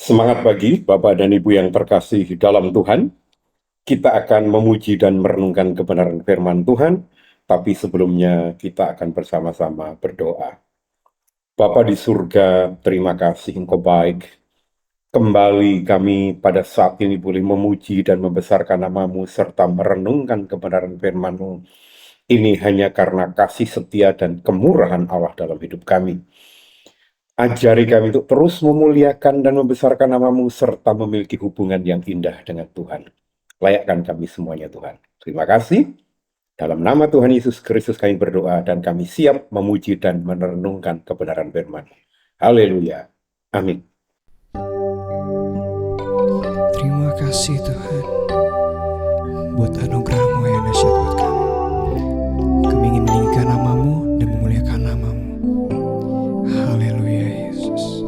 Semangat pagi, Bapak dan Ibu yang terkasih dalam Tuhan. Kita akan memuji dan merenungkan kebenaran firman Tuhan, tapi sebelumnya kita akan bersama-sama berdoa. Bapa di surga, terima kasih Engkau baik. Kembali kami pada saat ini boleh memuji dan membesarkan nama-Mu serta merenungkan kebenaran firman-Mu. Ini hanya karena kasih setia dan kemurahan Allah dalam hidup kami. Ajari kami untuk terus memuliakan dan membesarkan nama-Mu serta memiliki hubungan yang indah dengan Tuhan. Layakkan kami semuanya Tuhan. Terima kasih. Dalam nama Tuhan Yesus Kristus kami berdoa dan kami siap memuji dan merenungkan kebenaran firman. Haleluya. Amin. Terima kasih Tuhan buat anugerah-Mu yang dahsyat buat kami. Kami ingin meninggikan nama-Mu dan memuliakan nama-Mu. Haleluya Yesus.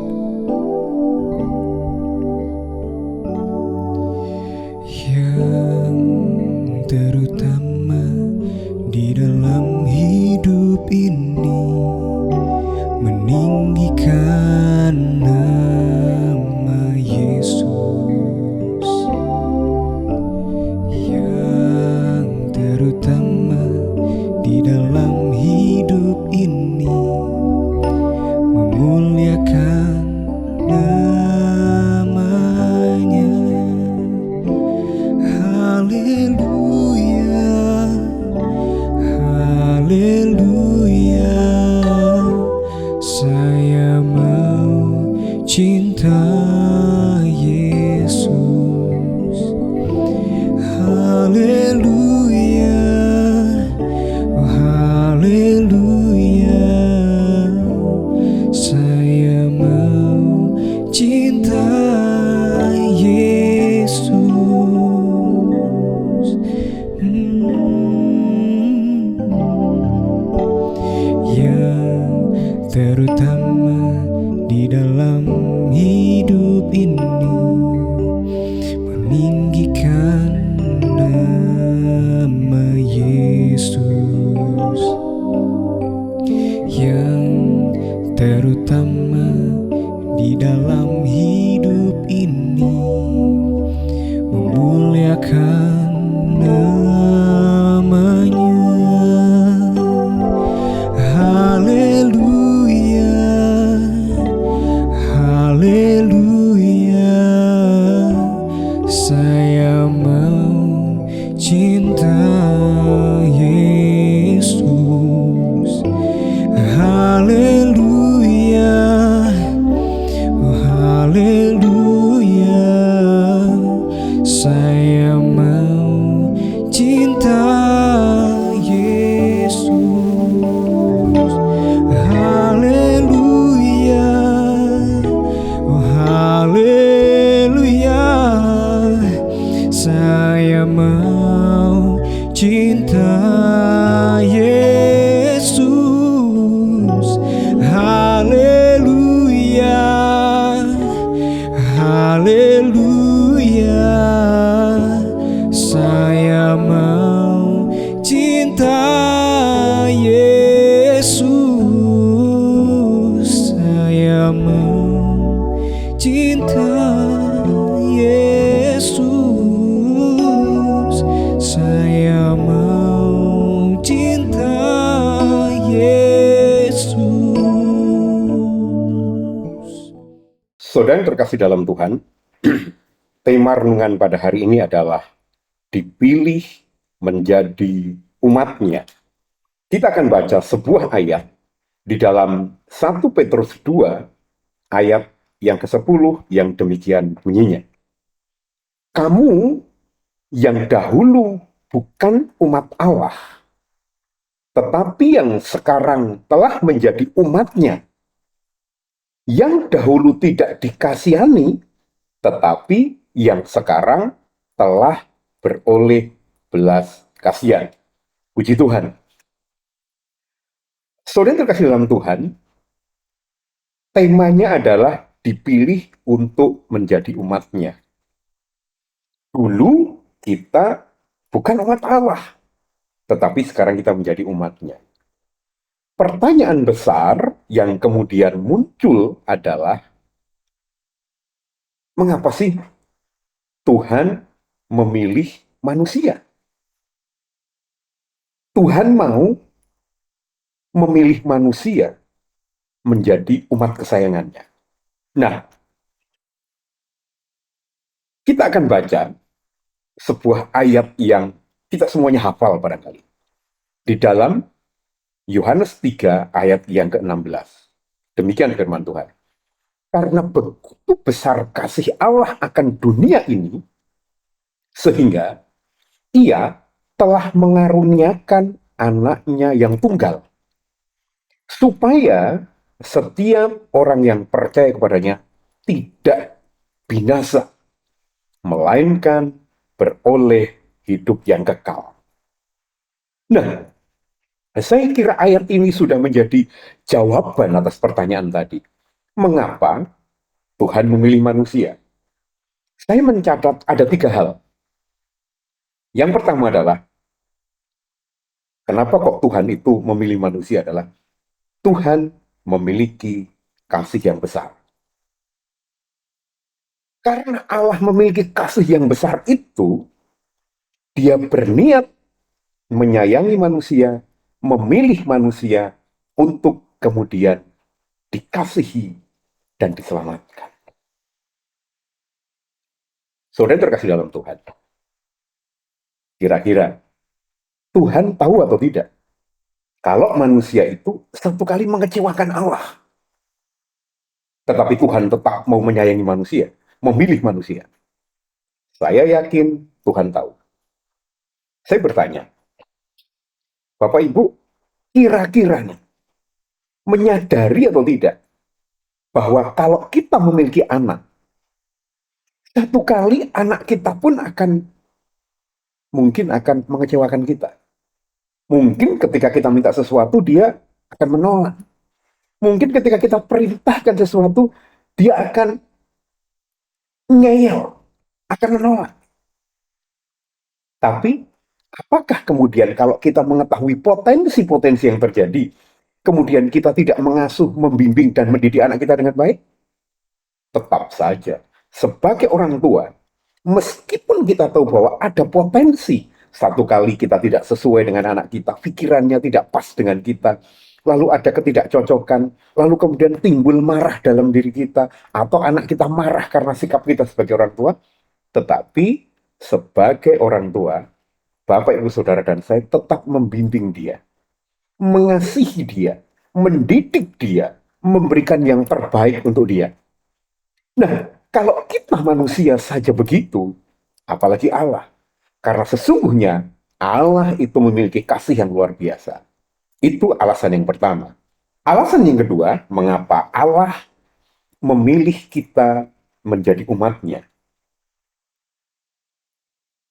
Yang terutama di dalam hidup ini, meninggikan nama Yesus. Yang terutama di dalam hidup ini, memuliakan namanya. Haleluya, haleluya. Saya mau cinta Yesus. Haleluya, oh haleluya. Saya mau cinta Yesus. Yang terutama di dalam hidup ini, meninggikan nama Yesus. Yang terutama di dalam hidup ini, memuliakan namanya. Haleluya, haleluya. Saya mau cinta Yesus. Haleluya, oh haleluya. Saya mau cinta Yesus. Haleluya, oh haleluya. Saya mau cinta Yesus. Haleluya, haleluya. Saya mau cinta Yesus. Saya mau cinta Yesus. Saya mau cinta Yesus. Saudara yang terkasih dalam Tuhan, tema renungan pada hari ini adalah dipilih menjadi umatnya. Kita akan baca sebuah ayat di dalam 1 Petrus 2 ayat yang ke-10 yang demikian bunyinya. Kamu yang dahulu bukan umat Allah, tetapi yang sekarang telah menjadi umatnya. Yang dahulu tidak dikasihani, tetapi yang sekarang telah beroleh belas kasihan. Puji Tuhan. Saudara yang terkasih dalam Tuhan, temanya adalah dipilih untuk menjadi umatnya. Dulu kita bukan umat Allah, tetapi sekarang kita menjadi umatnya. Pertanyaan besar yang kemudian muncul adalah, Mengapa sih Tuhan memilih manusia? Tuhan mau memilih manusia menjadi umat kesayangannya. Nah, kita akan baca sebuah ayat yang kita semuanya hafal barangkali. Di dalam Yohanes 3 ayat yang ke-16. Demikian firman Tuhan. Karena begitu besar kasih Allah akan dunia ini, sehingga ia telah mengaruniakan anaknya yang tunggal, supaya setiap orang yang percaya kepadanya tidak binasa, melainkan beroleh hidup yang kekal. Nah, saya kira ayat ini sudah menjadi jawaban atas pertanyaan tadi. Mengapa Tuhan memilih manusia? Saya mencatat ada 3 hal. Yang pertama adalah, kenapa kok Tuhan itu memilih manusia adalah Tuhan memiliki kasih yang besar. Karena Allah memiliki kasih yang besar itu, dia berniat menyayangi manusia, memilih manusia untuk kemudian dikasihi dan diselamatkan. Saudara yang terkasih dalam Tuhan, kira-kira Tuhan tahu atau tidak kalau manusia itu satu kali mengecewakan Allah, tetapi Tuhan tetap mau menyayangi manusia, memilih manusia? Saya yakin Tuhan tahu. Saya bertanya, Bapak Ibu, kira-kira nih, menyadari atau tidak bahwa kalau kita memiliki anak, satu kali anak kita pun mungkin akan mengecewakan kita. Mungkin ketika kita minta sesuatu, dia akan menolak. Mungkin ketika kita perintahkan sesuatu, dia akan ngeyel, akan menolak. Tapi, apakah kemudian kalau kita mengetahui potensi-potensi yang terjadi, kemudian kita tidak mengasuh, membimbing, dan mendidik anak kita dengan baik? Tetap saja, sebagai orang tua, meskipun kita tahu bahwa ada potensi, satu kali kita tidak sesuai dengan anak kita, pikirannya tidak pas dengan kita, lalu ada ketidakcocokan, lalu kemudian timbul marah dalam diri kita, atau anak kita marah karena sikap kita sebagai orang tua, tetapi sebagai orang tua, Bapak, Ibu, Saudara, dan saya tetap membimbing dia, mengasihi dia, mendidik dia, memberikan yang terbaik untuk dia. Nah, kalau kita manusia saja begitu, apalagi Allah. Karena sesungguhnya Allah itu memiliki kasih yang luar biasa. Itu alasan yang pertama. Alasan yang kedua, mengapa Allah memilih kita menjadi umatnya.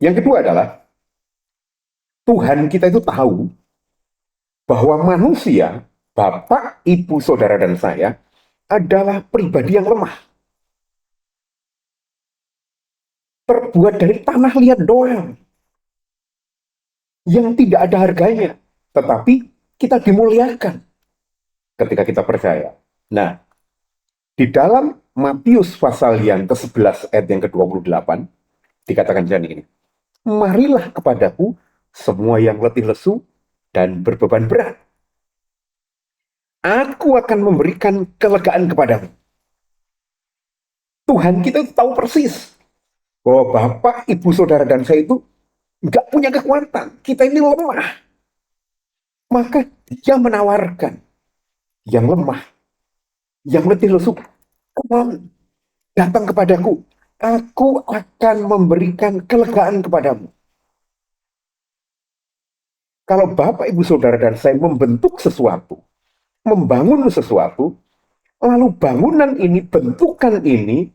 Yang kedua adalah, Tuhan kita itu tahu bahwa manusia, Bapak, Ibu, Saudara, dan saya, adalah pribadi yang lemah. Terbuat dari tanah liat doang. Yang tidak ada harganya. Tetapi kita dimuliakan ketika kita percaya. Nah, di dalam Matius pasal yang ke-11 ayat yang ke-28, dikatakan ini, marilah kepadaku semua yang letih lesu dan berbeban berat. Aku akan memberikan kelegaan kepadamu. Tuhan kita tahu persis bahwa Bapak, Ibu, Saudara, dan saya itu nggak punya kekuatan. Kita ini lemah. Maka dia menawarkan yang lemah, yang letih lesu, datang kepadaku. Aku akan memberikan kelegaan kepadamu. Kalau Bapak, Ibu, Saudara, dan saya membentuk sesuatu, membangun sesuatu, lalu bangunan ini, bentukan ini,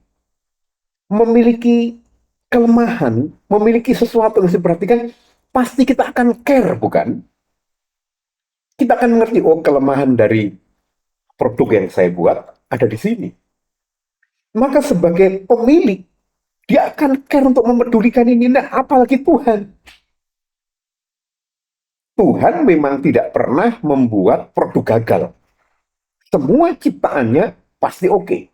memiliki kelemahan, memiliki sesuatu yang diperhatikan, pasti kita akan care, bukan? Kita akan mengerti, oh kelemahan dari produk yang saya buat ada di sini. Maka sebagai pemilik, dia akan care untuk memedulikan ini. Nah, apalagi Tuhan. Tuhan memang tidak pernah membuat produk gagal. Semua ciptaannya pasti oke.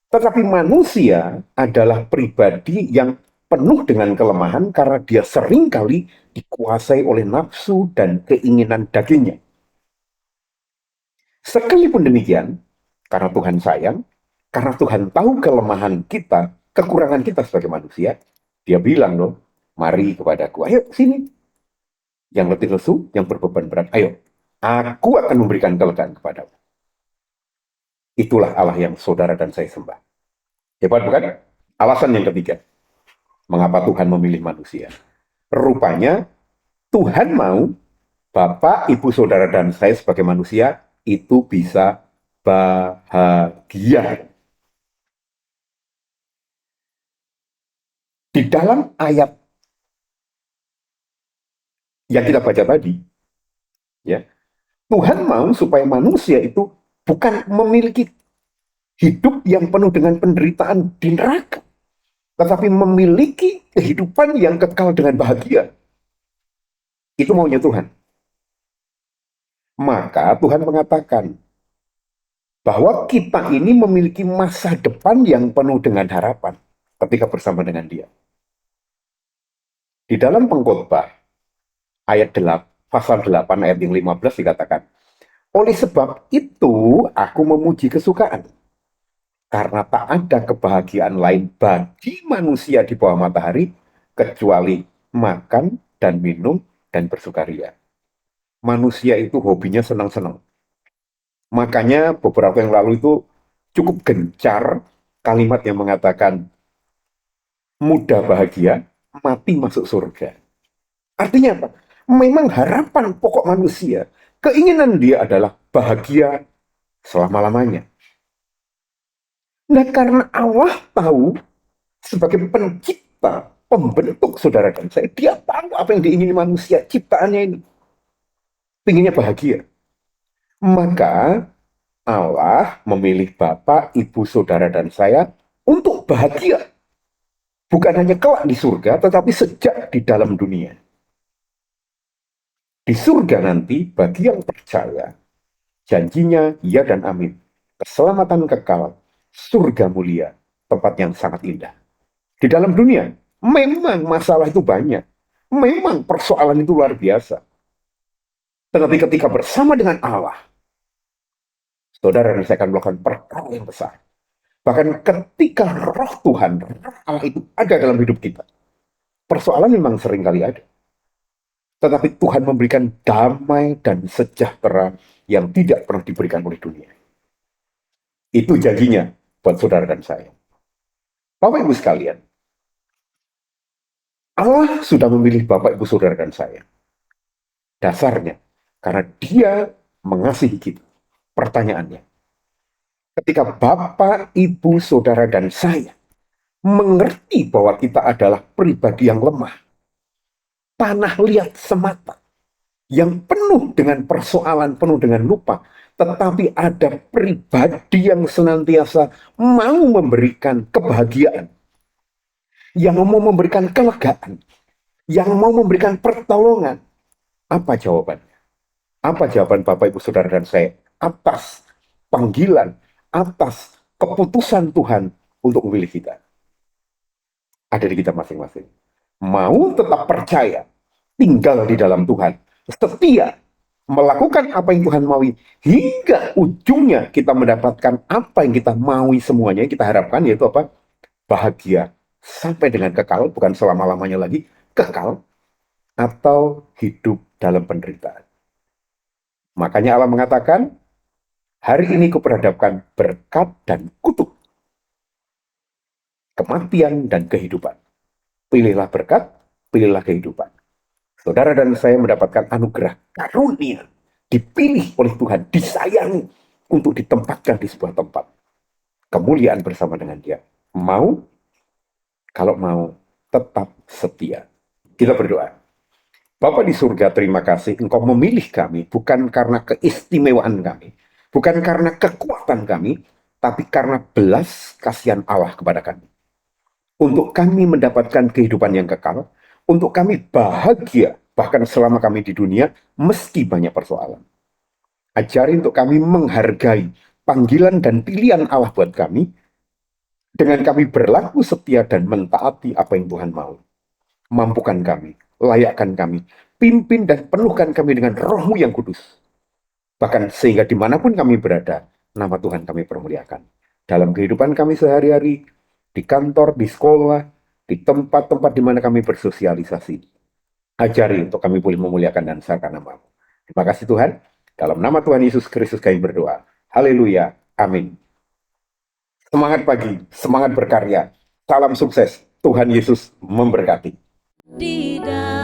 Tetapi manusia adalah pribadi yang penuh dengan kelemahan karena dia seringkali dikuasai oleh nafsu dan keinginan dagingnya. Sekalipun demikian, karena Tuhan sayang, karena Tuhan tahu kelemahan kita, kekurangan kita sebagai manusia, dia bilang loh, mari kepadaku, ayo sini. Yang letih lesu, yang berbeban berat, ayo. Aku akan memberikan kelegaan kepadamu. Itulah Allah yang saudara dan saya sembah. Hebat bukan? Alasan yang ketiga, mengapa Tuhan memilih manusia? Rupanya Tuhan mau Bapak, Ibu, Saudara, dan saya sebagai manusia itu bisa bahagia. Di dalam ayat yang kita baca tadi, ya, Tuhan mau supaya manusia itu bukan memiliki hidup yang penuh dengan penderitaan di neraka, tetapi memiliki kehidupan yang kekal dengan bahagia. Itu maunya Tuhan. Maka Tuhan mengatakan bahwa kita ini memiliki masa depan yang penuh dengan harapan ketika bersama dengan Dia. Di dalam Pengkhotbah ayat 8, pasal 8 ayat yang 15 dikatakan, oleh sebab itu aku memuji kesukaan, karena tak ada kebahagiaan lain bagi manusia di bawah matahari kecuali makan dan minum dan bersukaria. Manusia itu hobinya senang-senang. Makanya beberapa yang lalu itu cukup gencar kalimat yang mengatakan muda bahagia, mati masuk surga. Artinya apa? Memang harapan pokok manusia, keinginan dia adalah bahagia selama-lamanya. Nah, karena Allah tahu sebagai pencipta, pembentuk saudara dan saya, dia tahu apa yang diingini manusia, ciptaannya ini. Pinginnya bahagia. Maka Allah memilih Bapak, Ibu, Saudara, dan saya untuk bahagia. Bukan hanya kelak di surga, tetapi sejak di dalam dunia. Di surga nanti, bagi yang percaya, janjinya ya dan amin. Keselamatan kekal, surga mulia, tempat yang sangat indah. Di dalam dunia, memang masalah itu banyak. Memang persoalan itu luar biasa. Tetapi ketika bersama dengan Allah, saudara dan saya akan melakukan perkara yang besar. Bahkan ketika roh Tuhan, roh Allah itu ada dalam hidup kita, persoalan memang seringkali ada. Tetapi Tuhan memberikan damai dan sejahtera yang tidak pernah diberikan oleh dunia. Itu janjinya buat saudara dan saya. Bapak Ibu sekalian, Allah sudah memilih Bapak Ibu Saudara dan saya. Dasarnya, karena Dia mengasihi kita. Pertanyaannya, ketika Bapak, Ibu, Saudara, dan saya mengerti bahwa kita adalah pribadi yang lemah, tanah liat semata, yang penuh dengan persoalan, penuh dengan lupa, tetapi ada pribadi yang senantiasa mau memberikan kebahagiaan, yang mau memberikan kelegaan, yang mau memberikan pertolongan. Apa jawabannya? Apa jawaban Bapak, Ibu, Saudara, dan saya atas panggilan, atas keputusan Tuhan untuk memilih kita? Ada di kita masing-masing. Mau tetap percaya, tinggal di dalam Tuhan, setia, melakukan apa yang Tuhan maui, hingga ujungnya kita mendapatkan apa yang kita maui semuanya, yang kita harapkan, yaitu apa? Bahagia, sampai dengan kekal, bukan selama-lamanya lagi, kekal, atau hidup dalam penderitaan. Makanya Allah mengatakan, hari ini kuperhadapkan berkat dan kutuk, kematian dan kehidupan. Pilihlah berkat, pilihlah kehidupan. Saudara dan saya mendapatkan anugerah karunia, dipilih oleh Tuhan, disayangi untuk ditempatkan di sebuah tempat. Kemuliaan bersama dengan Dia. Mau? Kalau mau, tetap setia. Kita berdoa. Bapa di surga, terima kasih Engkau memilih kami bukan karena keistimewaan kami, bukan karena kekuatan kami, tapi karena belas kasihan Allah kepada kami. Untuk kami mendapatkan kehidupan yang kekal, untuk kami bahagia bahkan selama kami di dunia meski banyak persoalan. Ajari untuk kami menghargai panggilan dan pilihan Allah buat kami, Dengan kami berlaku setia dan mentaati apa yang Tuhan mau. Mampukan kami, layakkan kami, pimpin dan penuhkan kami dengan Roh-Mu yang kudus. Bahkan sehingga dimanapun kami berada, nama Tuhan kami permuliakan. Dalam kehidupan kami sehari-hari, di kantor, di sekolah, di tempat-tempat di mana kami bersosialisasi. Ajari untuk kami boleh memuliakan dan besarkan nama-Mu. Terima kasih Tuhan. Dalam nama Tuhan Yesus Kristus kami berdoa. Haleluya. Amin. Semangat pagi, semangat berkarya. Salam sukses. Tuhan Yesus memberkati. Di dalam